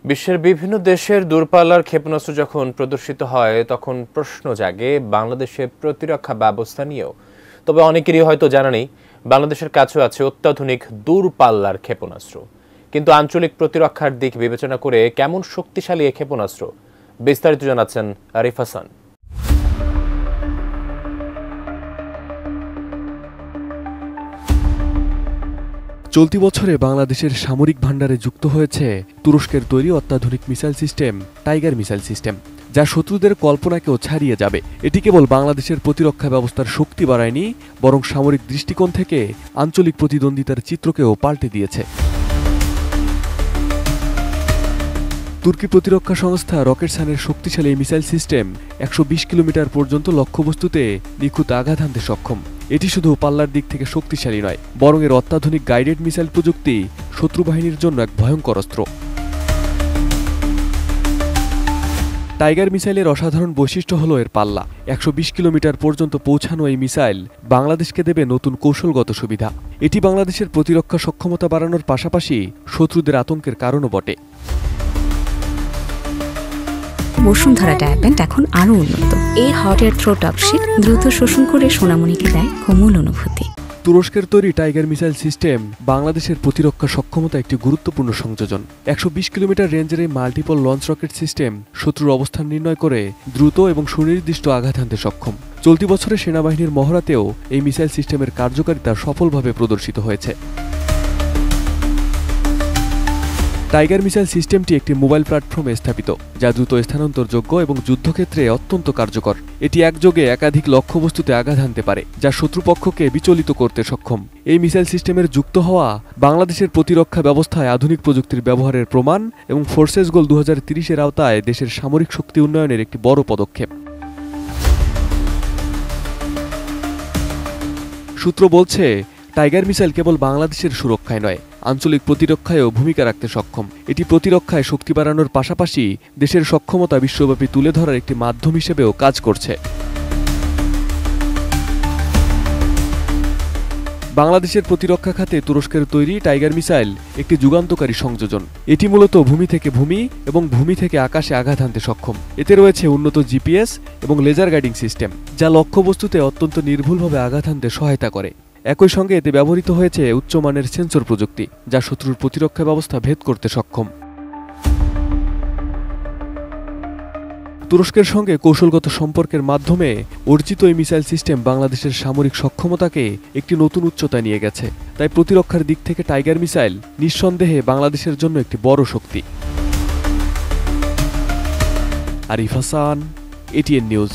বিশ্বের বিভিন্ন দেশের দূরপাল্লার ক্ষেপণাস্ত্র যখন প্রদর্শিত হয় তখন প্রশ্ন জাগে বাংলাদেশের প্রতিরক্ষা ব্যবস্থা নিয়েও। তবে অনেকেরই হয়তো জানা নেই বাংলাদেশের কাছেও আছে অত্যাধুনিক দূরপাল্লার ক্ষেপণাস্ত্র। কিন্তু আঞ্চলিক প্রতিরক্ষার দিক বিবেচনা করে কেমন শক্তিশালী এই ক্ষেপণাস্ত্র, বিস্তারিত জানাচ্ছেন আরিফ হাসান। চলতি বছরে বাংলাদেশের সামরিক ভান্ডারে যুক্ত হয়েছে তুরস্কের তৈরি অত্যাধুনিক missile system tiger missile system, যা শত্রুদের কল্পনাকেও ছাড়িয়ে যাবে। এটি কেবল বাংলাদেশের প্রতিরক্ষা ব্যবস্থার শক্তি বাড়ায়নি, বরং সামরিক দৃষ্টিকোণ থেকে আঞ্চলিক প্রতিদ্বন্দ্বিতার চিত্রকেও পাল্টে দিয়েছে। তুর্কি প্রতিরক্ষা সংস্থা রকেটসানের শক্তিশালী এই মিসাইল সিস্টেম ১২০ কিলোমিটার পর্যন্ত লক্ষ্যবস্তুতে নিখুঁত আঘাত হানতে সক্ষম। এটি শুধু পাল্লার দিক থেকে শক্তিশালী নয়, বরং এর অত্যাধুনিক গাইডেড মিসাইল প্রযুক্তি শত্রু বাহিনীর জন্য এক ভয়ঙ্কর অস্ত্র। টাইগার মিসাইলের অসাধারণ বৈশিষ্ট্য হল এর পাল্লা। ১২০ কিলোমিটার পর্যন্ত পৌঁছানো এই মিসাইল বাংলাদেশকে দেবে নতুন কৌশলগত সুবিধা। এটি বাংলাদেশের প্রতিরক্ষা সক্ষমতা বাড়ানোর পাশাপাশি শত্রুদের আতঙ্কের কারণও বটে। বসুন্ধরা ডায়াপেন্ট এখন আরো উন্নত। এই হট এয়ার থ্রো টপশিট দ্রুত শোষণ করে সোনামণিকে দেয় কোমল অনুভূতি। তুরস্কের তৈরি টাইগার মিসাইল সিস্টেম বাংলাদেশের প্রতিরক্ষা সক্ষমতা একটি গুরুত্বপূর্ণ সংযোজন। ১২০ কিলোমিটার রেঞ্জের এই মাল্টিপল লঞ্চ রকেট সিস্টেম শত্রুর অবস্থান নির্ণয় করে দ্রুত এবং সুনির্দিষ্ট আঘাত হানতে সক্ষম। চলতি বছরে সেনাবাহিনীর মহড়াতেও এই মিসাইল সিস্টেমের কার্যকারিতা সফলভাবে প্রদর্শিত হয়েছে। টাইগার মিসাইল সিস্টেমটি একটি মোবাইল প্ল্যাটফর্মে স্থাপিত, যা দ্রুত স্থানান্তরযোগ্য এবং যুদ্ধক্ষেত্রে অত্যন্ত কার্যকর। এটি একযোগে একাধিক লক্ষ্যবস্তুতে আঘাত হানতে পারে, যা শত্রুপক্ষকে বিচলিত করতে সক্ষম। এই মিসাইল সিস্টেমের যুক্ত হওয়া বাংলাদেশের প্রতিরক্ষা ব্যবস্থায় আধুনিক প্রযুক্তির ব্যবহারের প্রমাণ এবং ফোর্সেস গোল ২০৩০-এর আওতায় দেশের সামরিক শক্তি উন্নয়নের একটি বড় পদক্ষেপ। সূত্র বলছে, টাইগার মিসাইল কেবল বাংলাদেশের সুরক্ষায় নয়, আঞ্চলিক প্রতিরক্ষায়ও ভূমিকা রাখতে সক্ষম। এটি প্রতিরক্ষায় শক্তি বাড়ানোর পাশাপাশি দেশের সক্ষমতা বিশ্বব্যাপী তুলে ধরার একটি মাধ্যম হিসেবেও কাজ করছে। বাংলাদেশের প্রতিরক্ষা খাতে তুরস্কের তৈরি টাইগার মিসাইল একটি যুগান্তকারী সংযোজন। এটি মূলত ভূমি থেকে ভূমি এবং ভূমি থেকে আকাশে আঘাত হানতে সক্ষম। এতে রয়েছে উন্নত জিপিএস এবং লেজার গাইডিং সিস্টেম, যা লক্ষ্যবস্তুতে অত্যন্ত নির্ভুলভাবে আঘাত হানতে সহায়তা করে। একই সঙ্গে এতে ব্যবহৃত হয়েছে উচ্চমানের সেন্সর প্রযুক্তি, যা শত্রুর প্রতিরক্ষা ব্যবস্থা ভেদ করতে সক্ষম। তুরস্কের সঙ্গে কৌশলগত সম্পর্কের মাধ্যমে অর্জিত এই মিসাইল সিস্টেম বাংলাদেশের সামরিক সক্ষমতাকে একটি নতুন উচ্চতায় নিয়ে গেছে। তাই প্রতিরক্ষার দিক থেকে টাইগার মিসাইল নিঃসন্দেহে বাংলাদেশের জন্য একটি বড় শক্তি। Arif Hasan, ATN news.